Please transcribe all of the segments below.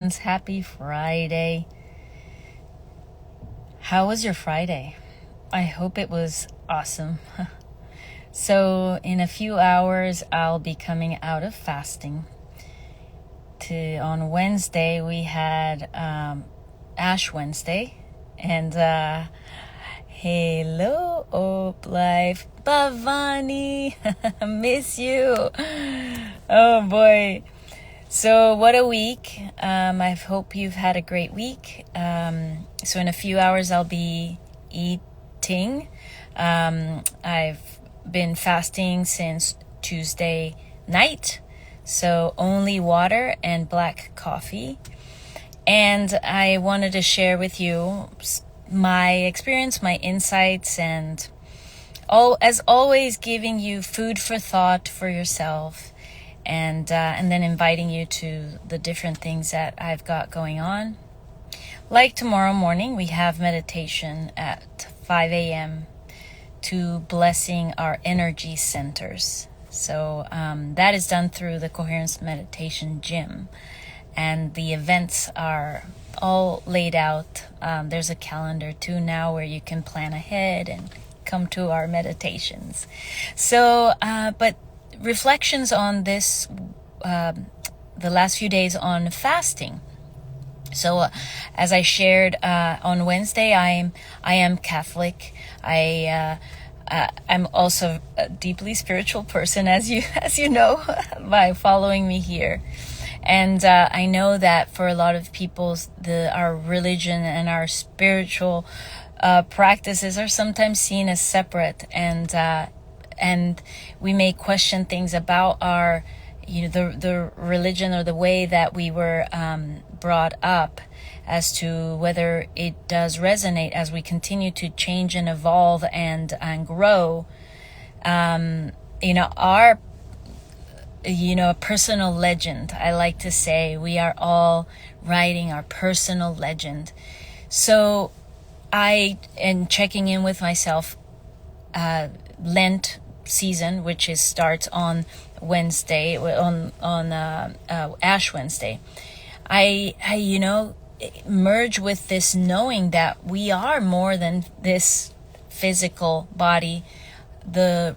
Happy Friday. How was your Friday? I hope it was awesome. So, in a few hours, I'll be coming out of fasting. On Wednesday, we had Ash Wednesday. And hello, Hope Life. Bhavani, miss you. Oh boy. So what a week. I hope you've had a great week. So in a few hours I'll be eating. I've been fasting since Tuesday night. So only water and black coffee. And I wanted to share with you my experience, my insights, and as always giving you food for thought for yourself. And then inviting you to the different things that I've got going on. Like tomorrow morning, we have meditation at 5 a.m. to blessing our energy centers. So that is done through the Coherence Meditation Gym. And the events are all laid out. There's a calendar too now where you can plan ahead and come to our meditations. So, but reflections on this, the last few days on fasting. So, as I shared on Wednesday, I am Catholic. I'm also a deeply spiritual person, as you know by following me here. And I know that for a lot of people, our religion and our spiritual practices are sometimes seen as separate, and we may question things about our, the religion or the way that we were brought up, as to whether it does resonate as we continue to change and evolve and grow. Our personal legend. I like to say we are all writing our personal legend. So I am checking in with myself. Lent season, which starts on Wednesday, on Ash Wednesday. I merge with this knowing that we are more than this physical body. The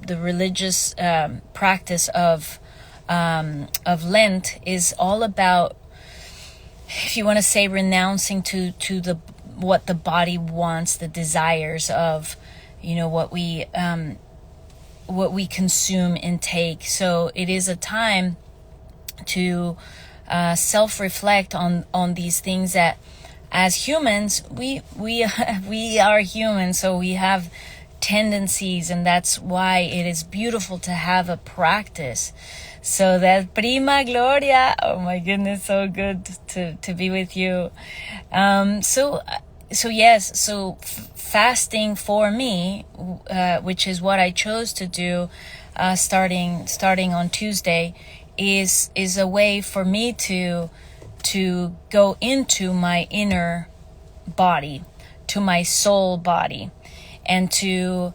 religious practice of Lent is all about, if you want to say, renouncing to the what the body wants, the desires of what we consume and take. So it is a time to self-reflect on these things that, as humans, we are human, so we have tendencies, and that's why it is beautiful to have a practice. So that Prima Gloria, oh my goodness, so good to be with you. So yes, so fasting for me, which is what I chose to do, starting on Tuesday, is a way for me to go into my inner body, to my soul body, and to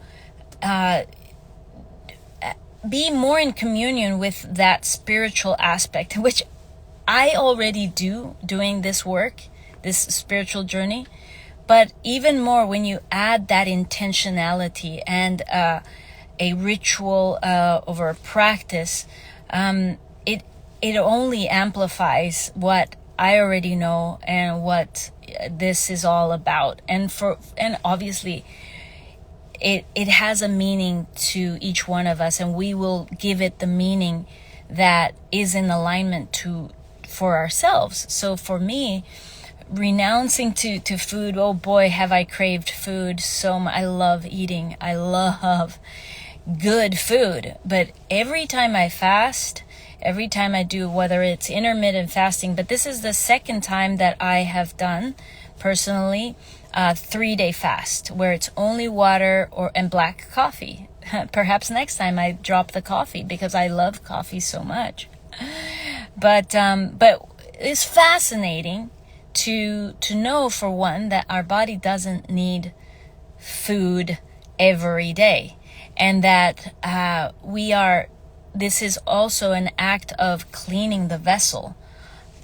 be more in communion with that spiritual aspect, which I already doing this work, this spiritual journey. But even more when you add that intentionality and a ritual over a practice, it only amplifies what I already know and what this is all about. And obviously it has a meaning to each one of us, and we will give it the meaning that is in alignment for ourselves. So for me, renouncing to food, oh boy, have I craved food so much. I love eating. I love good food. But every time I fast, every time I do, whether it's intermittent fasting, but this is the second time that I have done personally 3-day fast, where it's only water and black coffee. Perhaps next time I drop the coffee, because I love coffee so much. But it's fascinating to know, for one, that our body doesn't need food every day, and that this is also an act of cleaning the vessel.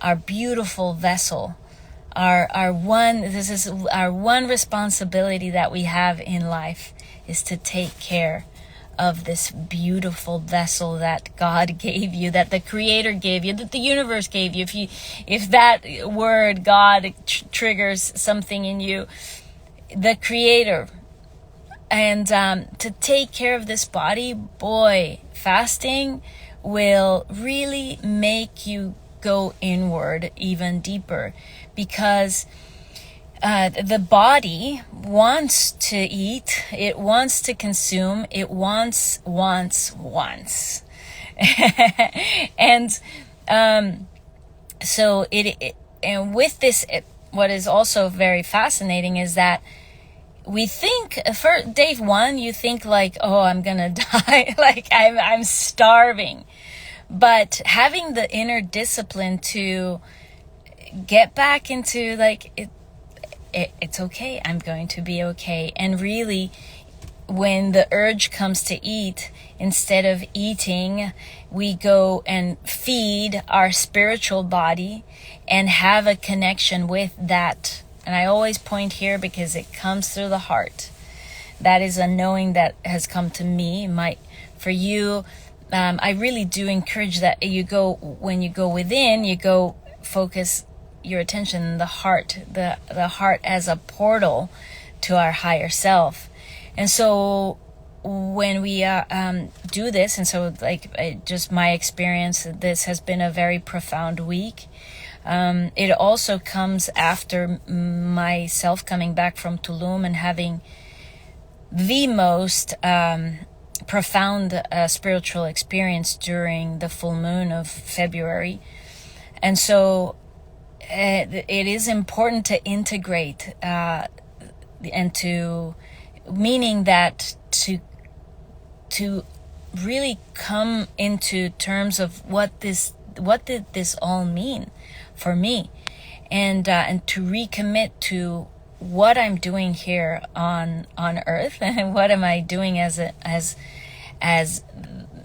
our beautiful vessel. This is our one responsibility that we have in life, is to take care of this beautiful vessel that God gave you, that the Creator gave you, that the universe gave you. If that word God triggers something in you, the Creator. And to take care of this body, boy, fasting will really make you go inward even deeper, because the body wants to eat, it wants to consume, it wants. And so and with this, what is also very fascinating is that we think, for day one, you think like, oh, I'm gonna die, like I'm starving. But having the inner discipline to get back into like, it's okay, I'm going to be okay. And really, when the urge comes to eat, instead of eating, we go and feed our spiritual body and have a connection with that. And I always point here because it comes through the heart. That is a knowing that has come to me. For you, I really do encourage that when you go within, you go focus your attention in the heart, the heart as a portal to our higher self. And so when we do this, and so just my experience, this has been a very profound week. It also comes after myself coming back from Tulum and having the most profound spiritual experience during the full moon of February. And so it is important to integrate and to, meaning that to really come into terms of what did this all mean for me, and to recommit to what I'm doing here on earth, and what am I doing as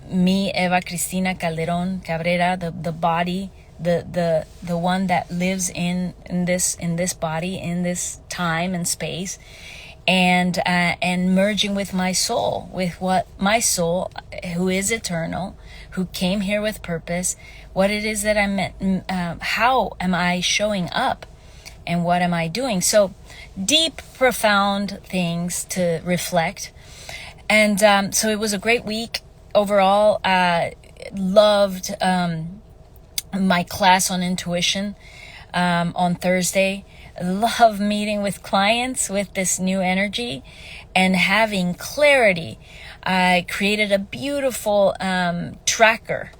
me, Eva Cristina Calderon Cabrera, the body, the one that lives in this body, in this time and space, and merging with my soul, with what my soul, who is eternal, who came here with purpose, what it is that I'm meant, how am I showing up, and what am I doing? So deep, profound things to reflect. And so it was a great week overall. Loved my class on intuition on Thursday. Love meeting with clients with this new energy and having clarity. I created a beautiful tracker,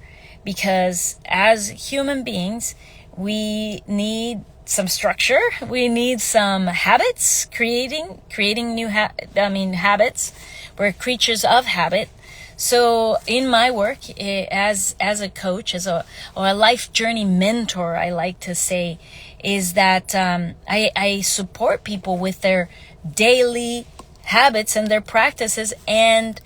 because as human beings, we need some structure. We need some habits, creating new habits. We're creatures of habit. So in my work as a coach, or a life journey mentor, I like to say, is that I support people with their daily habits and their practices, and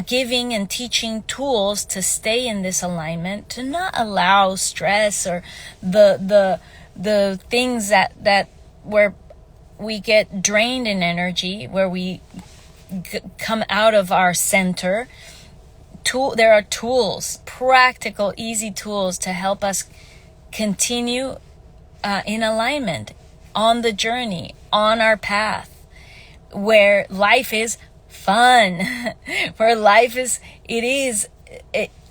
giving and teaching tools to stay in this alignment, to not allow stress or the things that where we get drained in energy, where we come out of our center. There are tools, practical, easy tools to help us continue in alignment on the journey, on our path, where life is fun, where life is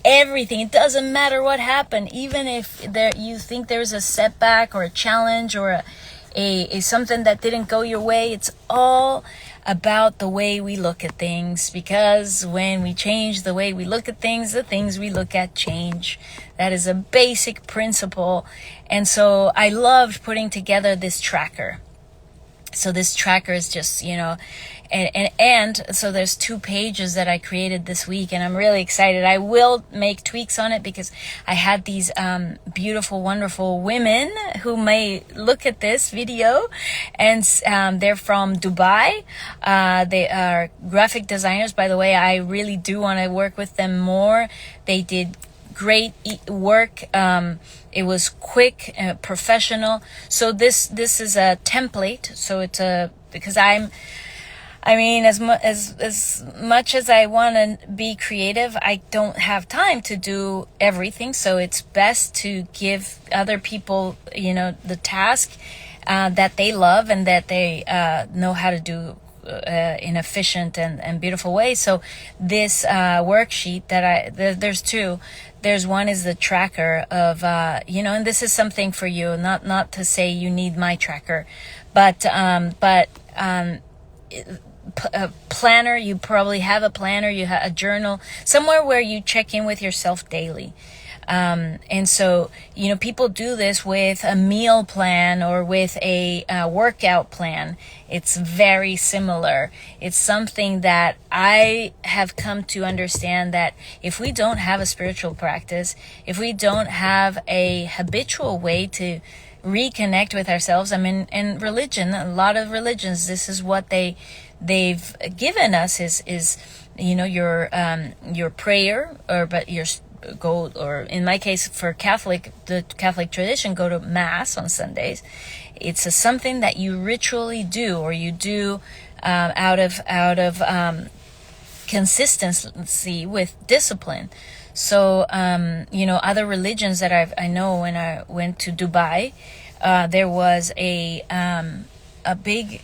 everything. It doesn't matter what happened, even if you think there's a setback or a challenge or a something that didn't go your way. It's all about the way we look at things, because when we change the way we look at things, the things we look at change. That is a basic principle. And so I loved putting together this tracker. So this tracker is just, and so there's 2 pages that I created this week, and I'm really excited. I will make tweaks on it because I had these beautiful, wonderful women who may look at this video, and they're from Dubai. They are graphic designers, by the way. I really do want to work with them more. They did great work. It was quick, professional. So this is a template. So it's because I mean, as much as I want to be creative, I don't have time to do everything. So it's best to give other people, the task that they love and that they know how to do in efficient and beautiful way. So this worksheet there's two. There's one is the tracker of, and this is something for you, not to say you need my tracker, but a planner. You probably have a planner, you have a journal, somewhere where you check in with yourself daily. And so, people do this with a meal plan or with a workout plan. It's very similar. It's something that I have come to understand, that if we don't have a spiritual practice, if we don't have a habitual way to reconnect with ourselves, I mean, in religion, a lot of religions, this is what they've given us is your prayer, but your go, or in my case for the Catholic tradition, go to Mass on Sundays. It's something that you ritually do, or you do out of consistency with discipline. So other religions that I know, when I went to Dubai, there was a big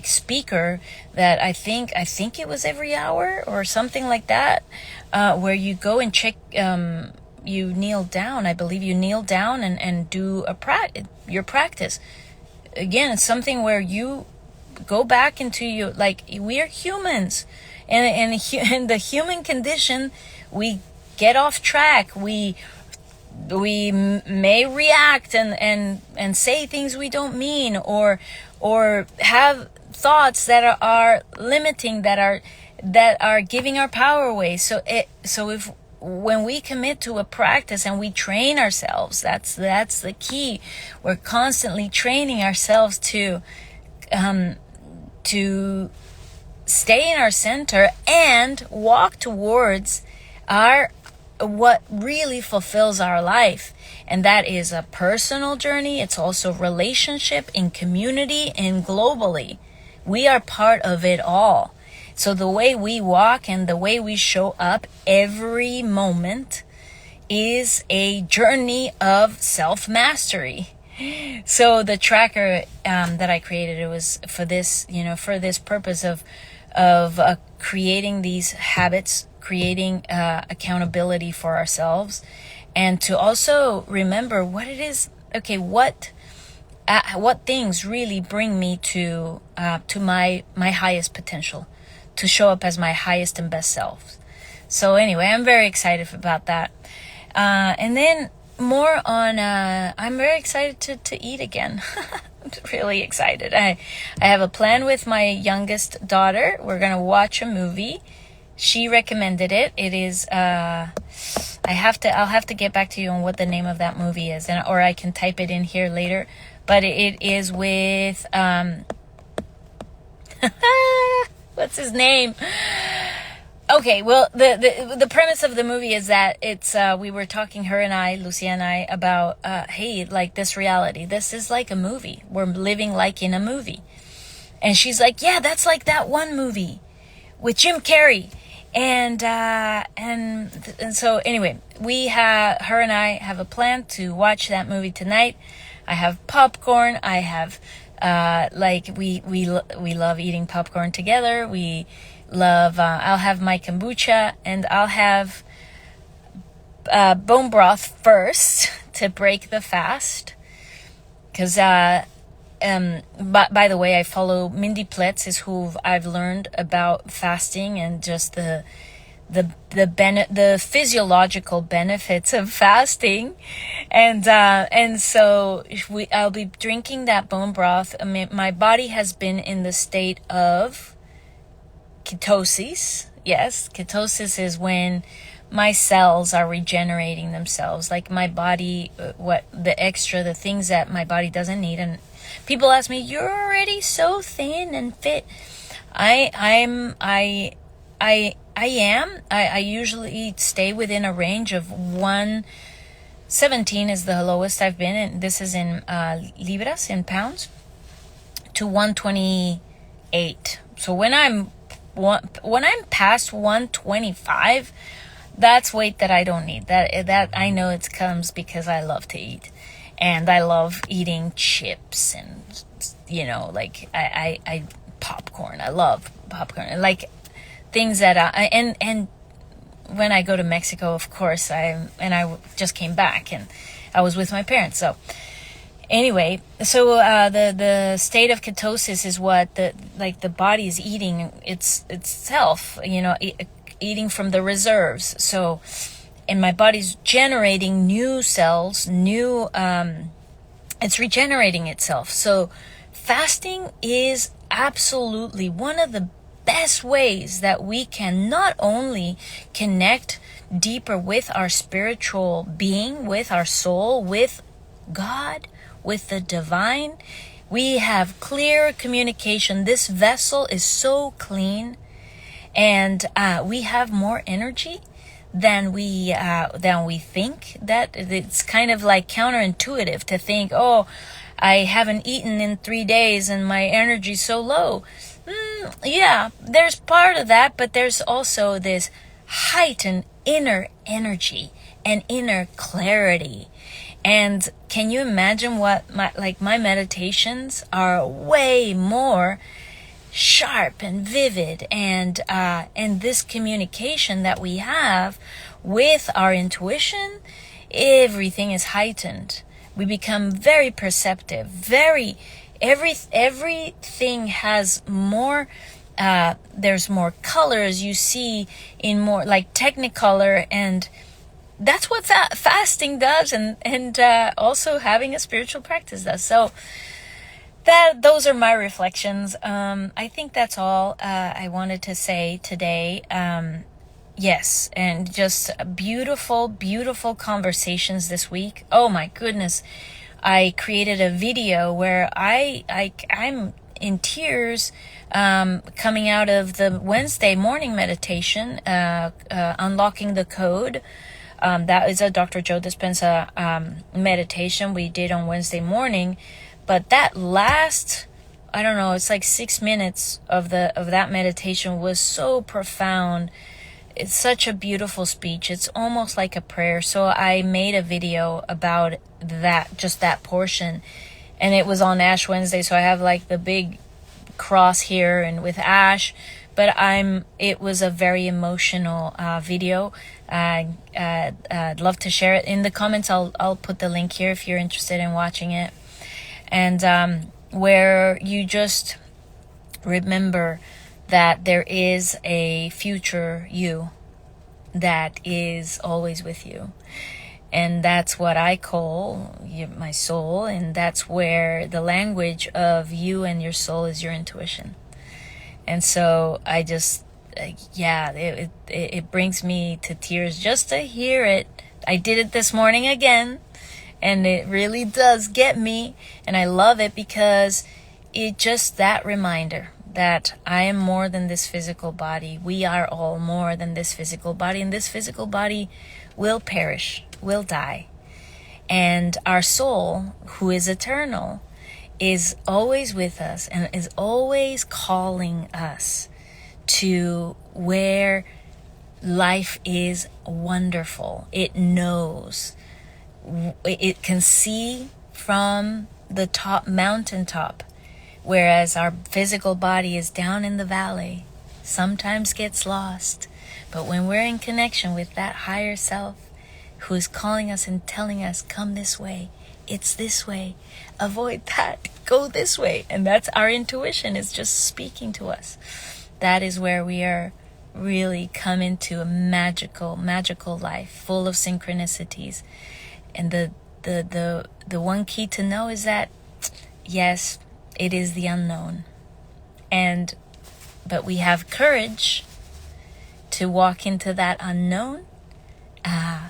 speaker that I think it was every hour or something like that, where you go and check, you kneel down. I believe you kneel down and do your practice. Again, it's something where you go back into your, we are humans, and in the human condition, we get off track. We may react and say things we don't mean, or have thoughts that are limiting, that are giving our power away. So if when we commit to a practice and we train ourselves, that's the key. We're constantly training ourselves to stay in our center and walk towards what really fulfills our life. And that is a personal journey. It's also relationship, in community, and globally. We are part of it all. So the way we walk and the way we show up every moment is a journey of self-mastery. So the tracker that I created, it was for this purpose of creating these habits, creating accountability for ourselves, and to also remember what it is. Okay, what things really bring me to my highest potential, to show up as my highest and best self. So anyway, I'm very excited about that. And then more on, I'm very excited to eat again. I'm really excited. I have a plan with my youngest daughter. We're going to watch a movie. She recommended it. It is, I'll have to get back to you on what the name of that movie is, or I can type it in here later. But it is with, what's his name? Okay, well, the premise of the movie is that it's, we were talking, her and I, Lucia and I, about, hey, this reality. This is like a movie. We're living like in a movie. And she's like, yeah, that's like that one movie with Jim Carrey. And so anyway, her and I have a plan to watch that movie tonight. I have popcorn. I have, we love eating popcorn together. We love, I'll have my kombucha, and I'll have, bone broth first to break the fast. Cause, by the way, I follow Mindy Pletz, is who I've learned about fasting and just the physiological benefits of fasting, and so I'll be drinking that bone broth. I mean, my body has been in the state of ketosis. Yes, ketosis is when my cells are regenerating themselves, like my body, the things that my body doesn't need. And people ask me, you're already so thin and fit. I I usually stay within a range of 117 is the lowest I've been, and this is in libras, in pounds, to 128. So when I'm past 125, that's weight that I don't need. That I know it comes because I love to eat, and I love eating chips and like I popcorn. I love popcorn, like things that and when I go to Mexico, of course, I just came back and I was with my parents. So anyway, so the state of ketosis is what the body is eating itself, eating from the reserves. So, and my body's generating new cells, it's regenerating itself. So fasting is absolutely one of the best ways that we can not only connect deeper with our spiritual being, with our soul, with God, with the divine. We have clear communication. This vessel is so clean, and we have more energy than we think. That it's kind of like counterintuitive to think, oh, I haven't eaten in 3 days and my energy's so low. Yeah, there's part of that, but there's also this heightened inner energy and inner clarity. And can you imagine what my meditations are way more sharp and vivid, and this communication that we have with our intuition, everything is heightened. We become very perceptive, everything has more, there's more colors you see in more like technicolor, and that's what fasting does, and also having a spiritual practice does. So those are my reflections. I think that's all I wanted to say today. Yes, and just beautiful, beautiful conversations this week. Oh my goodness. I created a video where I'm in tears coming out of the Wednesday morning meditation, Unlocking the Code. That is a Dr. Joe Dispenza meditation we did on Wednesday morning. But that last, I don't know, it's like 6 minutes of that meditation was so profound. It's such a beautiful speech. It's almost like a prayer. So I made a video about that, just that portion. And it was on Ash Wednesday. So I have like the big cross here and with Ash. But it was a very emotional video. I'd love to share it in the comments. I'll put the link here if you're interested in watching it. And where you just remember that there is a future you that is always with you. And that's what I call my soul. And that's where the language of you and your soul is your intuition. And so I just, it brings me to tears just to hear it. I did it this morning again. And it really does get me. And I love it because it just that reminder that I am more than this physical body. We are all more than this physical body. And this physical body will perish, will die. And our soul, who is eternal, is always with us and is always calling us to where life is wonderful. It knows. It can see from the top mountaintop, whereas our physical body is down in the valley, sometimes gets lost. But when we're in connection with that higher self who is calling us and telling us, come this way, it's this way, avoid that, go this way. And that's our intuition, is just speaking to us. That is where we are really come into a magical, magical life full of synchronicities. And the one key to know is that, yes, it is the unknown. But we have courage to walk into that unknown.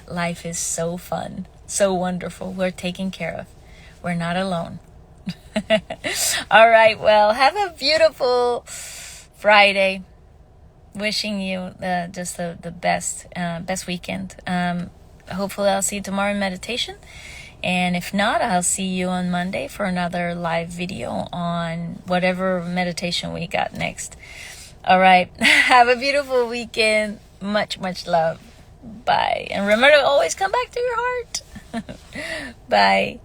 Life is so fun, so wonderful. We're taken care of. We're not alone. All right, well, have a beautiful Friday. wishing you just the best weekend. Hopefully I'll see you tomorrow in meditation. And if not, I'll see you on Monday for another live video on whatever meditation we got next. All right. Have a beautiful weekend. Much, much love. Bye. And remember to always come back to your heart. Bye.